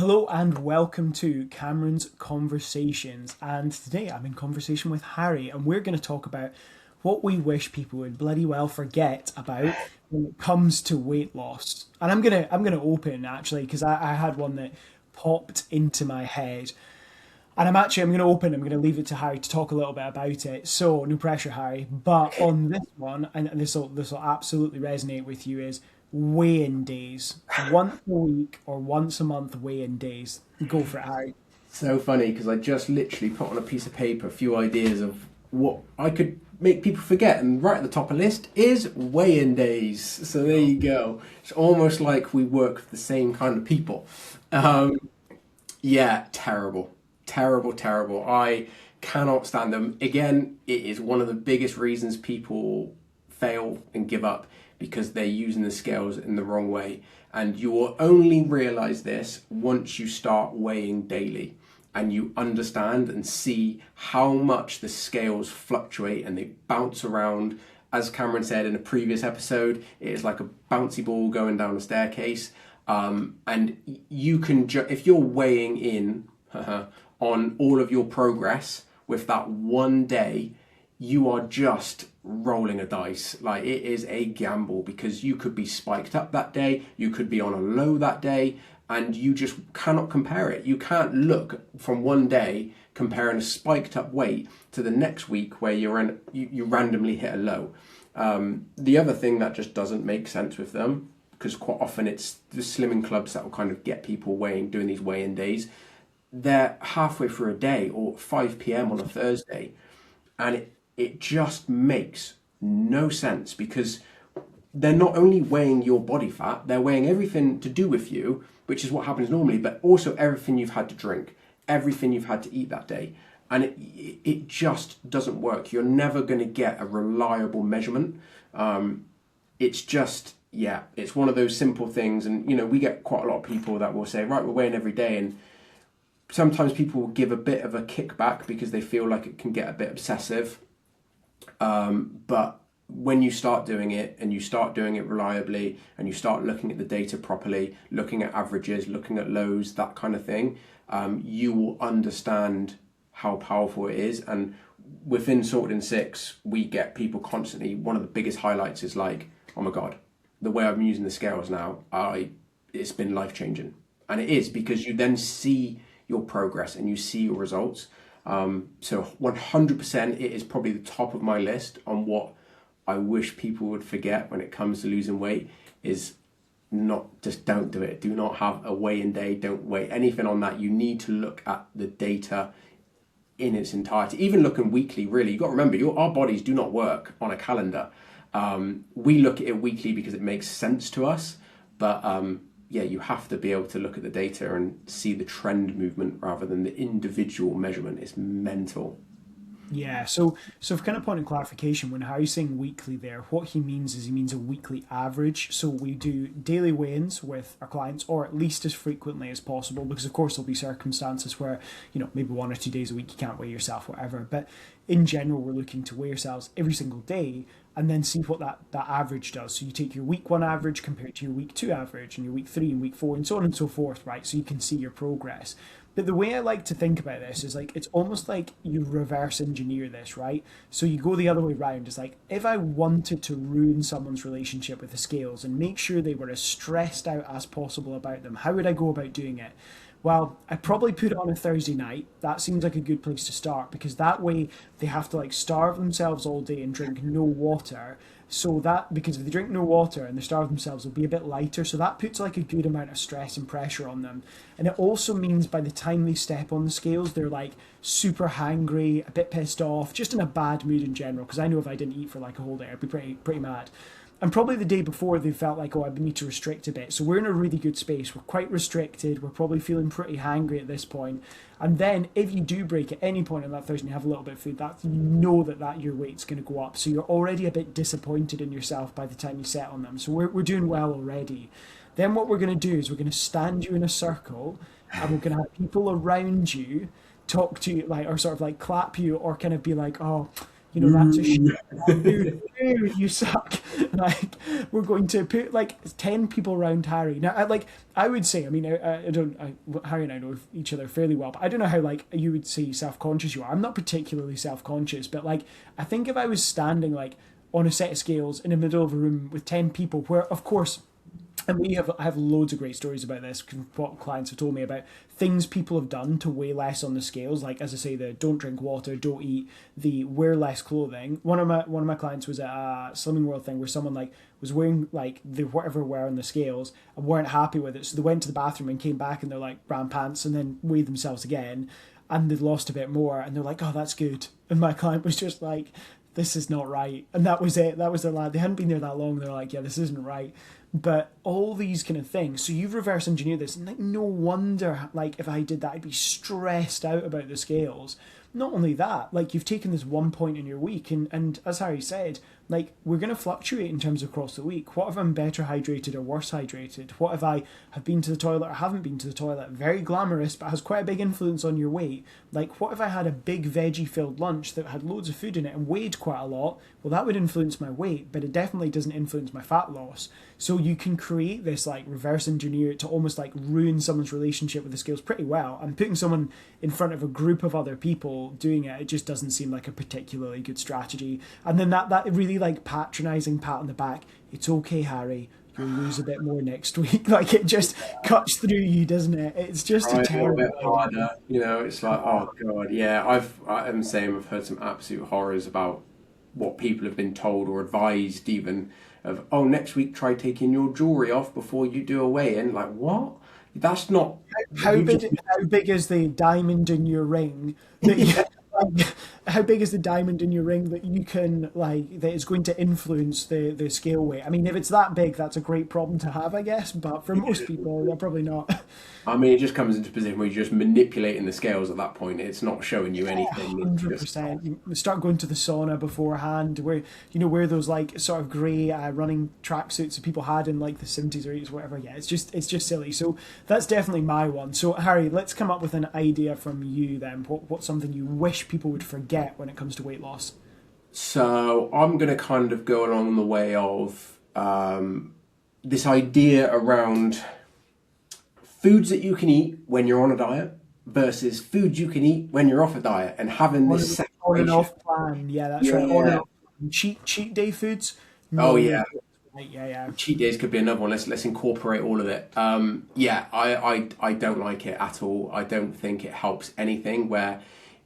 Hello and welcome to Cameron's Conversations. And today I'm in conversation with Harry, and we're going to talk about what we wish people would bloody well forget about when it comes to weight loss. And I'm gonna open actually because I had one that popped into my head, and I'm gonna open. I'm gonna leave it to Harry to talk a little bit about it. So no pressure, Harry. But on this one, and this will absolutely resonate with you, is weigh-in days. Once a week or once a month weigh-in days. Go for it, Harry. So funny because I just literally put on a piece of paper a few ideas of what I could make people forget, and right at the top of the list is weigh-in days. So there you go. It's almost like we work with the same kind of people. Um, yeah, terrible, terrible, terrible. I cannot stand them. Again, it is one of the biggest reasons people fail and give up because they're using the scales in the wrong way. And you will only realize this once you start weighing daily and you understand and see how much the scales fluctuate and they bounce around. As Cameron said in a previous episode, it is like a bouncy ball going down a staircase. And you can, if you're weighing in on all of your progress with that one day, you are just rolling a dice. Like, it is a gamble because you could be spiked up that day, you could be on a low that day, and you just cannot compare it. You can't look from one day comparing a spiked up weight to the next week where you randomly hit a low. The other thing that just doesn't make sense with them, because quite often it's the slimming clubs that will kind of get people doing these weigh-in days. They're halfway through a day or 5 p.m. on a Thursday, and it just makes no sense because they're not only weighing your body fat, they're weighing everything to do with you, which is what happens normally, but also everything you've had to drink, everything you've had to eat that day. And it just doesn't work. You're never going to get a reliable measurement. It's just, yeah, it's one of those simple things. And, we get quite a lot of people that will say, right, we're weighing every day. And sometimes people will give a bit of a kickback because they feel like it can get a bit obsessive. But when you start doing it and you start doing it reliably and you start looking at the data properly, looking at averages, looking at lows, that kind of thing, you will understand how powerful it is. And within Sorted in Six, we get people constantly, one of the biggest highlights is like, oh my God, the way I'm using the scales now, it's been life-changing. And it is because you then see your progress and you see your results. So 100% it is probably the top of my list on what I wish people would forget when it comes to losing weight is just don't do it. Do not have a weigh-in day. Don't weigh anything on that. You need to look at the data in its entirety. Even looking weekly, really, you've got to remember our bodies do not work on a calendar. We look at it weekly because it makes sense to us, but yeah, you have to be able to look at the data and see the trend movement rather than the individual measurement. It's mental. Yeah, so for kind of point of clarification, when Harry's saying weekly there, what he means is he means a weekly average. So we do daily weigh-ins with our clients, or at least as frequently as possible, because of course there'll be circumstances where, maybe 1 or 2 days a week you can't weigh yourself, whatever. But in general, we're looking to weigh yourselves every single day and then see what that average does. So you take your week one average compared to your week two average and your week three and week four and so on and so forth, right? So you can see your progress. But the way I like to think about this is like it's almost like you reverse engineer this, right? So you go the other way around. It's like if I wanted to ruin someone's relationship with the scales and make sure they were as stressed out as possible about them, how would I go about doing it? Well, I'd probably put it on a Thursday night. That seems like a good place to start because that way they have to like starve themselves all day and drink no water. So that, because if they drink no water and they starve themselves, they'll be a bit lighter. So that puts like a good amount of stress and pressure on them. And it also means by the time they step on the scales, they're like super hangry, a bit pissed off, just in a bad mood in general. Because I know if I didn't eat for like a whole day, I'd be pretty mad. And probably the day before they felt like, oh, I need to restrict a bit. So we're in a really good space. We're quite restricted. We're probably feeling pretty hangry at this point. And then if you do break at any point on that Thursday and you have a little bit of food, that you know that your weight's going to go up. So you're already a bit disappointed in yourself by the time you set on them. So we're doing well already. Then what we're going to do is we're going to stand you in a circle and we're going to have people around you talk to you, like, or sort of like clap you or kind of be like, oh, you know, that's a boo, boo, you suck. Like, we're going to put like 10 people around Harry. Now, I would say, I mean, I don't, Harry and I know each other fairly well, but I don't know how, like, you would say self conscious you are. I'm not particularly self conscious, but like, I think if I was standing like on a set of scales in the middle of a room with 10 people, where, of course, and I have loads of great stories about this. What clients have told me about things people have done to weigh less on the scales, like as I say, the don't drink water, don't eat, the wear less clothing. One of my clients was at a Slimming World thing where someone like was wearing like the whatever wear on the scales and weren't happy with it, so they went to the bathroom and came back and they're like ran pants and then weighed themselves again, and they'd lost a bit more and they're like, oh, that's good. And my client was just like, this is not right. And that was it. That was their lad. They hadn't been there that long. They're like, yeah, this isn't right. But all these kind of things. So you've reverse engineered this. And like, no wonder, like, if I did that, I'd be stressed out about the scales. Not only that, like, you've taken this one point in your week. And as Harry said, like, we're going to fluctuate in terms of across the week. What if I'm better hydrated or worse hydrated? What if I have been to the toilet or haven't been to the toilet? Very glamorous, but has quite a big influence on your weight. Like, what if I had a big veggie filled lunch that had loads of food in it and weighed quite a lot? Well, that would influence my weight, but it definitely doesn't influence my fat loss. So you can create this, like, reverse engineer to almost like ruin someone's relationship with the scales pretty well. And putting someone in front of a group of other people doing it, it just doesn't seem like a particularly good strategy. And then that really like patronizing pat on the back. It's okay, Harry. You'll lose a bit more next week. Like, it just cuts through you, doesn't it? It's just a Try a little terrible bit idea. harder. You know, it's like, oh god, yeah. I'm saying I've heard some absolute horrors about what people have been told or advised, even of, oh, next week try taking your jewelry off before you do a weigh-in. Like, what? That's not. How You just. big? How big is the diamond in your ring that you? Like, how big is the diamond in your ring that you can like that is going to influence the scale weight? I mean, if it's that big, that's a great problem to have, I guess. But for most people, they're probably not. I mean, it just comes into a position where you're just manipulating the scales at that point. It's not showing you anything. It's Hundred just. percent. You start going to the sauna beforehand, where wear those like sort of grey running tracksuits that people had in like the 70s or 80s, whatever. Yeah, it's just silly. So that's definitely my one. So Harry, let's come up with an idea from you then. What's something you wish people would forget when it comes to weight loss? So I'm going to kind of go along the way of this idea around foods that you can eat when you're on a diet versus foods you can eat when you're off a diet, and having this On and separation. off plan. Yeah, that's right. On and Yeah. off. Cheat day foods. Oh No. yeah. Right, yeah, yeah. Cheat days could be another one. Let's incorporate all of it. Yeah, I don't like it at all. I don't think it helps anything. Where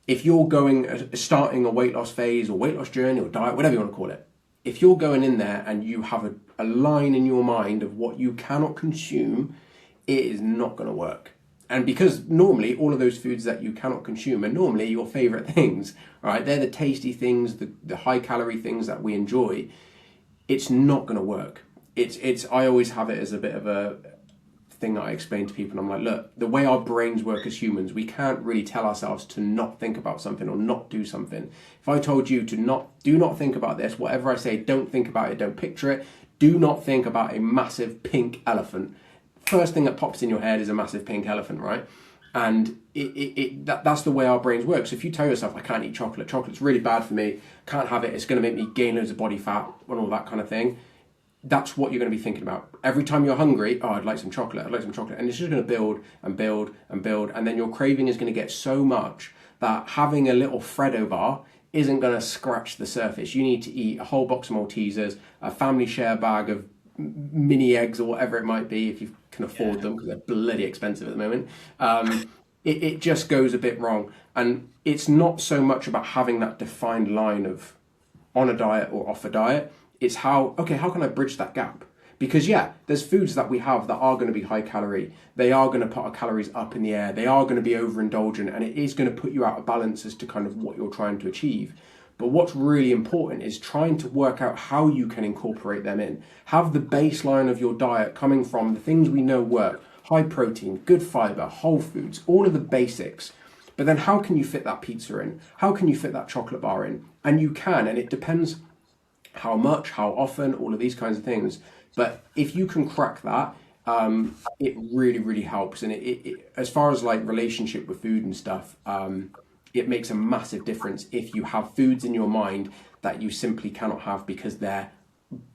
if you're going starting a weight loss phase or weight loss journey or diet, whatever you want to call it, if you're going in there and you have a line in your mind of what you cannot consume, it is not going to work. And because normally all of those foods that you cannot consume are normally your favorite things, right? They're the tasty things, the high calorie things that we enjoy. It's not going to work. It's I always have it as a bit of a thing that I explain to people. And I'm like, look, the way our brains work as humans, we can't really tell ourselves to not think about something or not do something. If I told you to do not think about this, whatever I say, don't think about it, don't picture it, do not think about a massive pink elephant. First thing that pops in your head is a massive pink elephant, right? And that's the way our brains work. So if you tell yourself, I can't eat chocolate, chocolate's really bad for me, can't have it, it's going to make me gain loads of body fat and all that kind of thing, that's what you're going to be thinking about. Every time you're hungry, oh, I'd like some chocolate, I'd like some chocolate. And it's just going to build and build and build. And then your craving is going to get so much that having a little Freddo bar isn't going to scratch the surface. You need to eat a whole box of Maltesers, a family share bag of mini eggs or whatever it might be if you can afford them, because they're bloody expensive at the moment. It just goes a bit wrong. And it's not so much about having that defined line of on a diet or off a diet. It's how can I bridge that gap? Because yeah, there's foods that we have that are going to be high calorie. They are going to put our calories up in the air. They are going to be overindulgent, and it is going to put you out of balance as to kind of what you're trying to achieve. But what's really important is trying to work out how you can incorporate them in. Have the baseline of your diet coming from the things we know work: high protein, good fiber, whole foods, all of the basics. But then how can you fit that pizza in? How can you fit that chocolate bar in? And you can, and it depends how much, how often, all of these kinds of things. But if you can crack that, it really, really helps. And it as far as like relationship with food and stuff, it makes a massive difference if you have foods in your mind that you simply cannot have because they're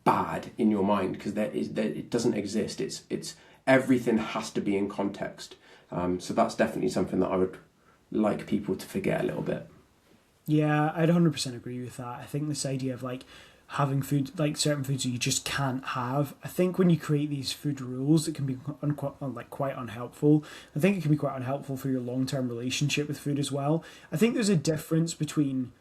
bad in your mind, because it doesn't exist. It's everything has to be in context. So that's definitely something that I would like people to forget a little bit. Yeah, I'd 100% agree with that. I think this idea of like having food, like certain foods that you just can't have. I think when you create these food rules, it can be quite unhelpful. I think it can be quite unhelpful for your long term relationship with food as well. I think there's a difference between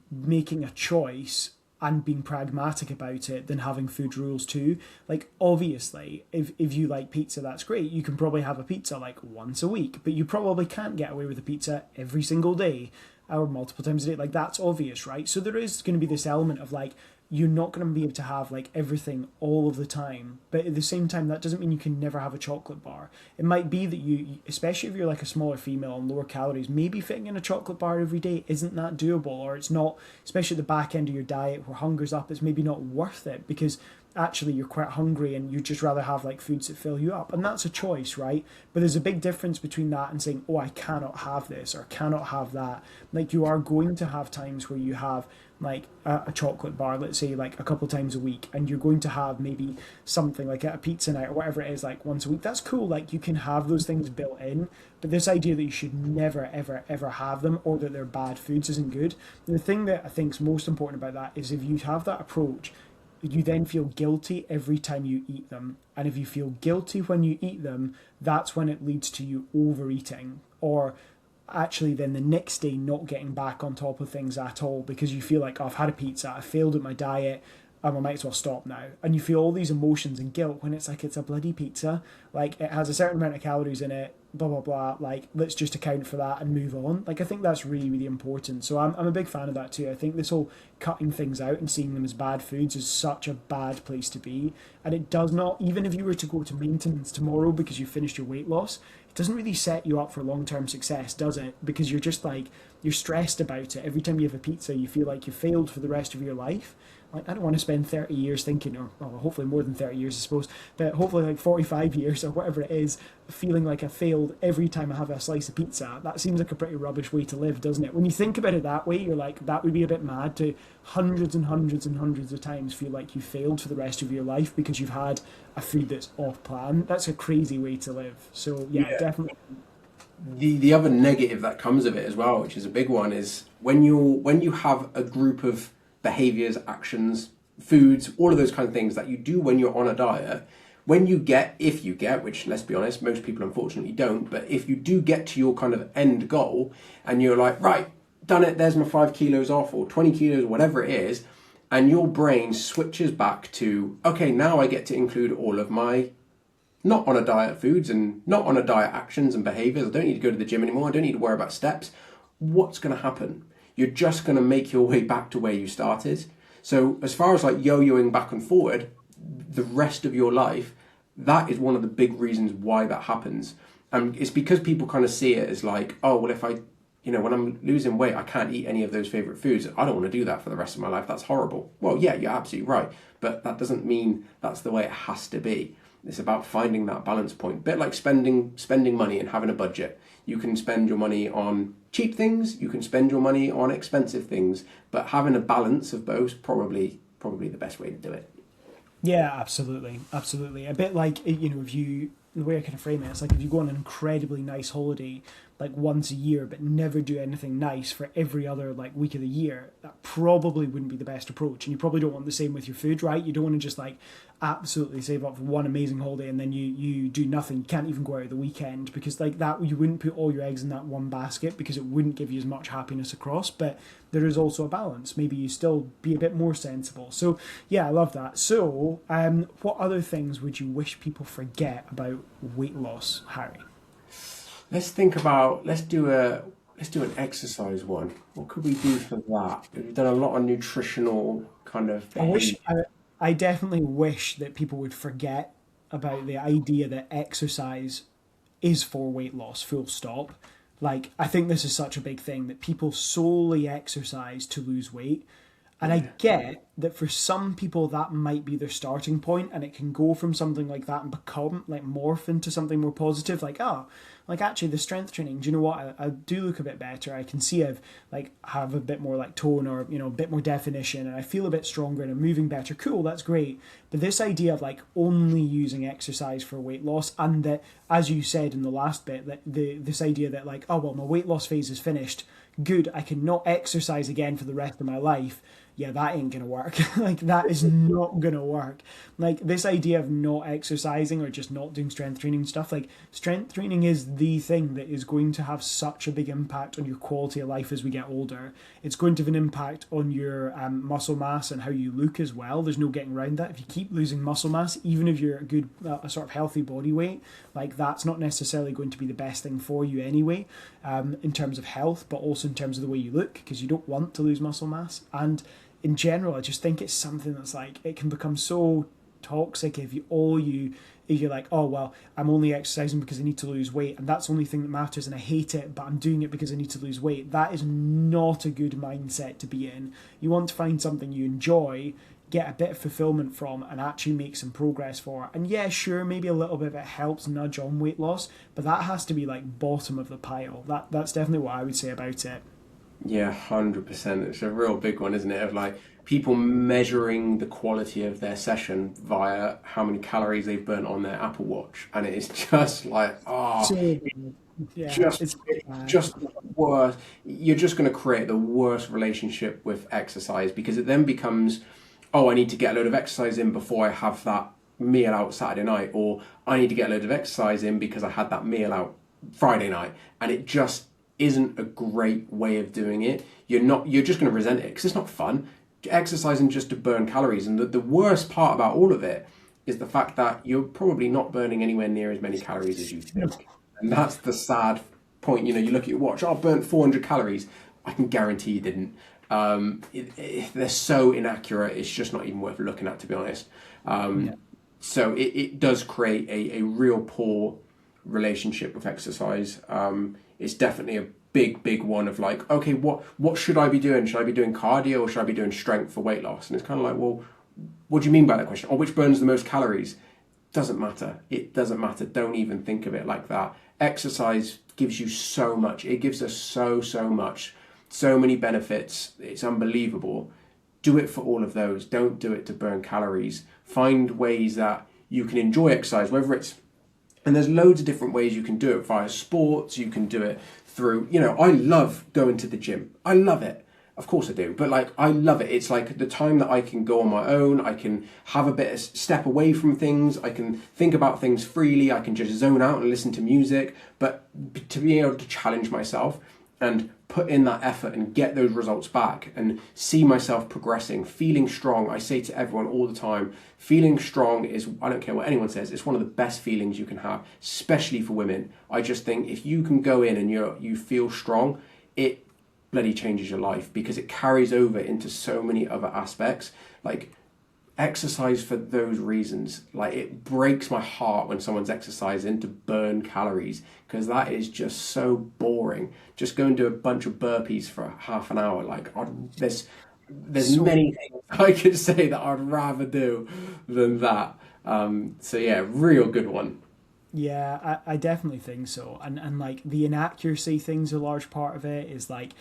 making a choice and being pragmatic about it than having food rules too. Like obviously, if you like pizza, that's great. You can probably have a pizza like once a week, but you probably can't get away with a pizza every single day or multiple times a day. Like that's obvious, right? So there is going to be this element of like you're not going to be able to have like everything all of the time, but at the same time that doesn't mean you can never have a chocolate bar. It might be that you, especially if you're like a smaller female on lower calories, maybe fitting in a chocolate bar every day isn't that doable, or it's not, especially at the back end of your diet where hunger's up, it's maybe not worth it because actually you're quite hungry and you'd just rather have like foods that fill you up, and that's a choice, right? But there's a big difference between that and saying, oh, I cannot have this or cannot have that. Like you are going to have times where you have like a chocolate bar, let's say like a couple times a week, and you're going to have maybe something like at a pizza night or whatever it is like once a week. That's cool, like you can have those things built in, but this idea that you should never ever ever have them or that they're bad foods isn't good. And the thing that I think is most important about that is if you have that approach, you then feel guilty every time you eat them. And if you feel guilty when you eat them, that's when it leads to you overeating, or actually then the next day not getting back on top of things at all because you feel like, oh, I've had a pizza, I failed at my diet, I might as well stop now. And you feel all these emotions and guilt when it's like, it's a bloody pizza. Like it has a certain amount of calories in it, blah, blah, blah. Like, let's just account for that and move on. Like, I think that's really, really important. So I'm a big fan of that too. I think this whole cutting things out and seeing them as bad foods is such a bad place to be. And it does not, even if you were to go to maintenance tomorrow because you finished your weight loss, it doesn't really set you up for long-term success, does it? Because you're just like, you're stressed about it. Every time you have a pizza, you feel like you failed for the rest of your life. Like, I don't want to spend 30 years thinking, or well, hopefully more than 30 years, I suppose, but hopefully like 45 years or whatever it is, feeling like I failed every time I have a slice of pizza. That seems like a pretty rubbish way to live, doesn't it? When you think about it that way, you're like, that would be a bit mad to hundreds and hundreds and hundreds of times feel like you failed for the rest of your life because you've had a food that's off plan. That's a crazy way to live. So yeah, Yeah. definitely. The other negative that comes of it as well, which is a big one, is when you have a group of behaviors, actions, foods, all of those kind of things that you do when you're on a diet. When you get, if you get, which let's be honest, most people unfortunately don't, but if you do get to your kind of end goal and you're like, right, done it, there's my 5 kilos off or 20 kilos, whatever it is, and your brain switches back to, okay, now I get to include all of my not on a diet foods and not on a diet actions and behaviors. I don't need to go to the gym anymore. I don't need to worry about steps. What's going to happen? You're just going to make your way back to where you started. So as far as like yo-yoing back and forward, the rest of your life, that is one of the big reasons why that happens. And it's because people kind of see it as like, oh, well, if I, when I'm losing weight, I can't eat any of those favorite foods. I don't want to do that for the rest of my life. That's horrible. Well, yeah, you're absolutely right. But that doesn't mean that's the way it has to be. It's about finding that balance point. A bit like spending money and having a budget. You can spend your money on cheap things, you can spend your money on expensive things, but having a balance of both probably the best way to do it. Yeah, absolutely, absolutely. A bit like if you the way I kind of frame it, it's like if you go on an incredibly nice holiday like once a year, but never do anything nice for every other like week of the year, that probably wouldn't be the best approach. And you probably don't want the same with your food, right? You don't want to just like absolutely save up for one amazing holiday and then you do nothing. You can't even go out at the weekend because like that you wouldn't put all your eggs in that one basket because it wouldn't give you as much happiness across. But there is also a balance. Maybe you still be a bit more sensible. So yeah, I love that. So what other things would you wish people forget about weight loss, Harry? Let's do an exercise one. What could we do for that? We've done a lot of nutritional kind of I wish behavior. I definitely wish that people would forget about the idea that exercise is for weight loss, full stop. Like, I think this is such a big thing that people solely exercise to lose weight. And I Yeah. get that for some people that might be their starting point, and it can go from something like that and become like morph into something more positive, like, oh, like actually the strength training, do you know what, I do look a bit better, I can see I've like have a bit more like tone, or a bit more definition, and I feel a bit stronger and I'm moving better. Cool, that's great. But this idea of like only using exercise for weight loss, and that, as you said in the last bit, that this idea that like, oh well, my weight loss phase is finished, good, I can not exercise again for the rest of my life. Yeah, that ain't gonna work. Like, that is not gonna work. Like, this idea of not exercising or just not doing strength training stuff, like, strength training is the thing that is going to have such a big impact on your quality of life as we get older. It's going to have an impact on your muscle mass and how you look as well. There's no getting around that. If you keep losing muscle mass, even if you're a good, a sort of healthy body weight, like, that's not necessarily going to be the best thing for you anyway, in terms of health, but also in terms of the way you look, because you don't want to lose muscle mass. And in general, I just think it's something that's like, it can become so toxic if you're like, oh well, I'm only exercising because I need to lose weight, and that's the only thing that matters, and I hate it, but I'm doing it because I need to lose weight. That is not a good mindset to be in. You want to find something you enjoy, get a bit of fulfillment from, and actually make some progress for. And yeah, sure, maybe a little bit of it helps nudge on weight loss, but that has to be like bottom of the pile. That's definitely what I would say about it. Yeah, 100%. It's a real big one, isn't it? Of like people measuring the quality of their session via how many calories they've burnt on their Apple Watch, and it is just like, So, yeah, just it's bad. just worse. You're just going to create the worst relationship with exercise, because it then becomes, oh, I need to get a load of exercise in before I have that meal out Saturday night, or I need to get a load of exercise in because I had that meal out Friday night, and it just isn't a great way of doing it. You're just going to resent it because it's not fun exercising just to burn calories. And the worst part about all of it is the fact that you're probably not burning anywhere near as many calories as you think. And that's the sad point. You look at your watch, oh, I burnt 400 calories. I can guarantee you didn't. They're so inaccurate, it's just not even worth looking at, to be honest. Yeah. So it does create a real poor relationship with exercise. It's definitely a big one of like, okay, what should I be doing? Should I be doing cardio or should I be doing strength for weight loss? And it's kind of like, well, what do you mean by that question? Or which burns the most calories? Doesn't matter. It doesn't matter. Don't even think of it like that. Exercise gives you so much. It gives us so much, so many benefits. It's unbelievable. Do it for all of those. Don't do it to burn calories. Find ways that you can enjoy exercise, whether it's, and there's loads of different ways you can do it via sports. You can do it through, I love going to the gym. I love it. Of course I do. But like, I love it. It's like the time that I can go on my own. I can have a bit of step away from things. I can think about things freely. I can just zone out and listen to music. But to be able to challenge myself and put in that effort and get those results back and see myself progressing, feeling strong. I say to everyone all the time, feeling strong is, I don't care what anyone says, it's one of the best feelings you can have, especially for women. I just think if you can go in and you feel strong, it bloody changes your life, because it carries over into so many other aspects. Like, exercise for those reasons, like, it breaks my heart when someone's exercising to burn calories, because that is just so boring. Just go and do a bunch of burpees for half an hour. Like, there's So many things I could say that I'd rather do than that. So yeah, real good one. yeah, I definitely think so. And like the inaccuracy thing's a large part of it. Is like,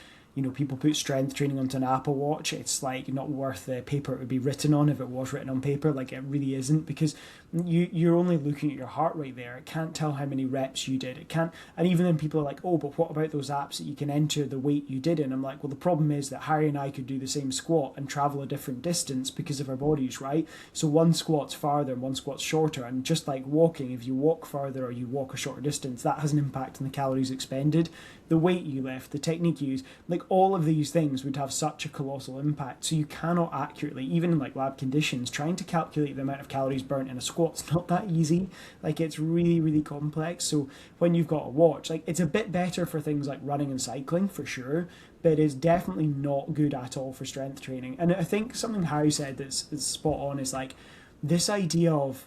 people put strength training onto an Apple Watch. It's like not worth the paper it would be written on if it was written on paper. Like, it really isn't, because you're only looking at your heart rate there. It can't tell how many reps you did. It can't. And even then people are like, oh, but what about those apps that you can enter the weight you did in? I'm like, well, the problem is that Harry and I could do the same squat and travel a different distance because of our bodies, right? So one squat's farther and one squat's shorter. And just like walking, if you walk farther or you walk a shorter distance, that has an impact on the calories expended. The weight you lift, the technique you use, like all of these things would have such a colossal impact. So you cannot accurately, even in like lab conditions, trying to calculate the amount of calories burnt in a squat's not that easy. Like, it's really complex. So when you've got a watch, like, it's a bit better for things like running and cycling for sure, but it's definitely not good at all for strength training. And I think something Harry said that's spot on is like this idea of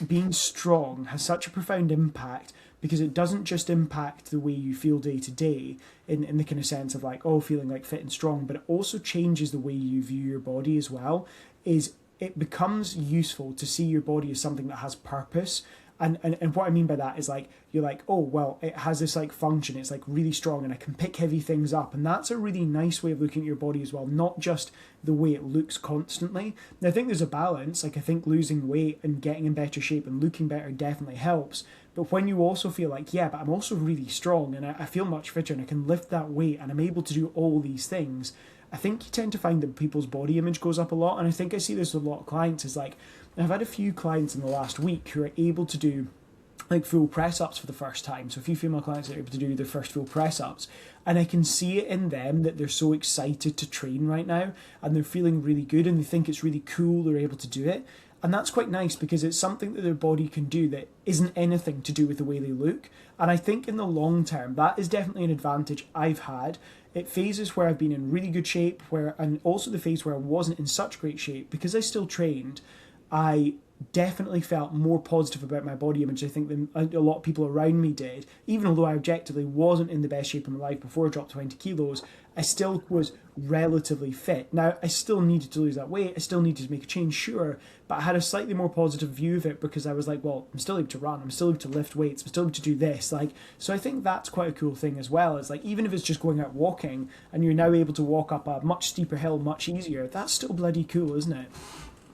being strong has such a profound impact, because it doesn't just impact the way you feel day to day in the kind of sense of like, oh, feeling like fit and strong, but it also changes the way you view your body as well. Is it becomes useful to see your body as something that has purpose. And what I mean by that is like, you're like, oh, well, it has this like function, it's like really strong and I can pick heavy things up. And that's a really nice way of looking at your body as well, not just the way it looks constantly. And I think there's a balance. Like I think losing weight and getting in better shape and looking better definitely helps. But when you also feel like, yeah, but I'm also really strong and I feel much fitter and I can lift that weight and I'm able to do all these things, I think you tend to find that people's body image goes up a lot. And I think I see this with a lot of clients is like, I've had a few clients in the last week who are able to do like full press ups for the first time. So a few female clients are able to do their first full press ups. And I can see it in them that they're so excited to train right now and they're feeling really good and they think it's really cool they're able to do it. And that's quite nice because it's something that their body can do that isn't anything to do with the way they look. And I think in the long term, that is definitely an advantage I've had. It phases where I've been in really good shape, and also the phase where I wasn't in such great shape, because I still trained, I definitely felt more positive about my body image, I think, than a lot of people around me did. Even although I objectively wasn't in the best shape of my life before I dropped 20 kilos, I still was relatively fit. Now, I still needed to lose that weight, I still needed to make a change, sure, but I had a slightly more positive view of it because I was like, well, I'm still able to run, I'm still able to lift weights, I'm still able to do this. Like, so I think that's quite a cool thing as well. It's like, even if it's just going out walking and you're now able to walk up a much steeper hill much easier, that's still bloody cool, isn't it?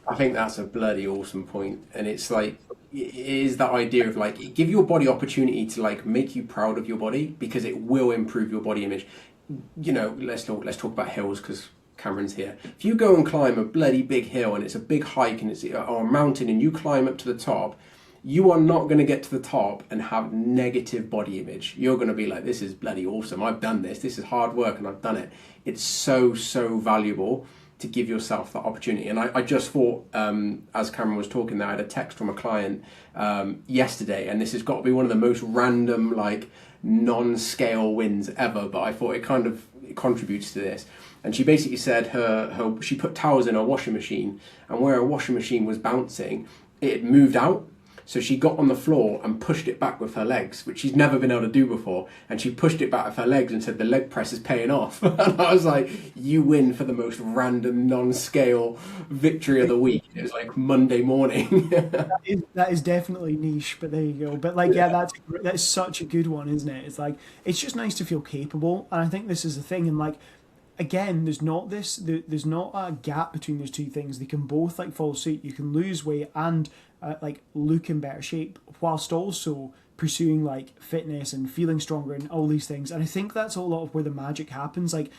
I think that's a bloody awesome point, and it's like it is that idea of like give your body opportunity to like make you proud of your body because it will improve your body image. You know, let's talk about hills because Cameron's here. If you go and climb a bloody big hill and it's a big hike and it's or a mountain and you climb up to the top, you are not going to get to the top and have negative body image. You're going to be like, this is bloody awesome. I've done this. This is hard work and I've done it. It's so valuable to give yourself that opportunity. And I just thought, as Cameron was talking there, I had a text from a client yesterday, and this has got to be one of the most random, like, non-scale wins ever, but I thought it contributes to this. And she basically said she put towels in her washing machine, and where her washing machine was bouncing, it had moved out. So she got on the floor and pushed it back with her legs, which she's never been able to do before. And she pushed it back with her legs and said, the leg press is paying off. And I was like, you win for the most random non-scale victory of the week. It was like Monday morning. That is definitely niche, but there you go. But like, yeah, that's such a good one, isn't it? It's like, it's just nice to feel capable. And I think this is the thing. And like, again, there's not a gap between those two things. They can both like follow suit. You can lose weight and like look in better shape whilst also pursuing like fitness and feeling stronger and all these things. And I think that's a lot of where the magic happens. Like,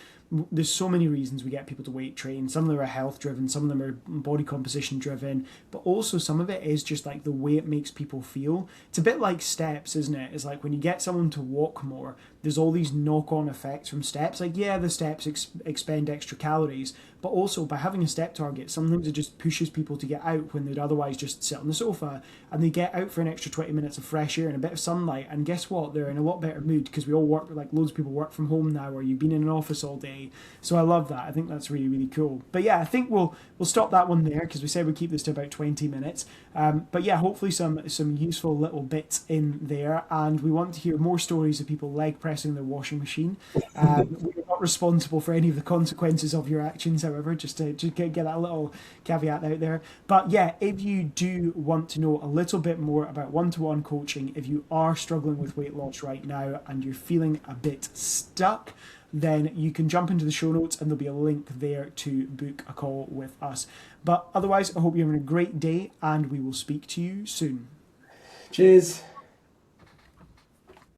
there's so many reasons we get people to weight train. Some of them are health driven, some of them are body composition driven, but also some of it is just like the way it makes people feel. It's a bit like steps, isn't it? It's like when you get someone to walk more, there's all these knock-on effects from steps. Like, yeah, the steps expend extra calories, but also by having a step target, sometimes it just pushes people to get out when they'd otherwise just sit on the sofa, and they get out for an extra 20 minutes of fresh air and a bit of sunlight, and guess what? They're in a lot better mood because we all work, like loads of people work from home now, or you've been in an office all day. So I love that. I think that's really, really cool. But yeah, I think we'll stop that one there because we said we'd keep this to about 20 minutes. But yeah, hopefully some useful little bits in there, and we want to hear more stories of people leg pressing their washing machine. We're not responsible for any of the consequences of your actions, however, just to get that little caveat out there. But yeah, if you do want to know a little bit more about one-to-one coaching, if you are struggling with weight loss right now and you're feeling a bit stuck, then you can jump into the show notes and there'll be a link there to book a call with us. But otherwise, I hope you're having a great day and we will speak to you soon. Cheers.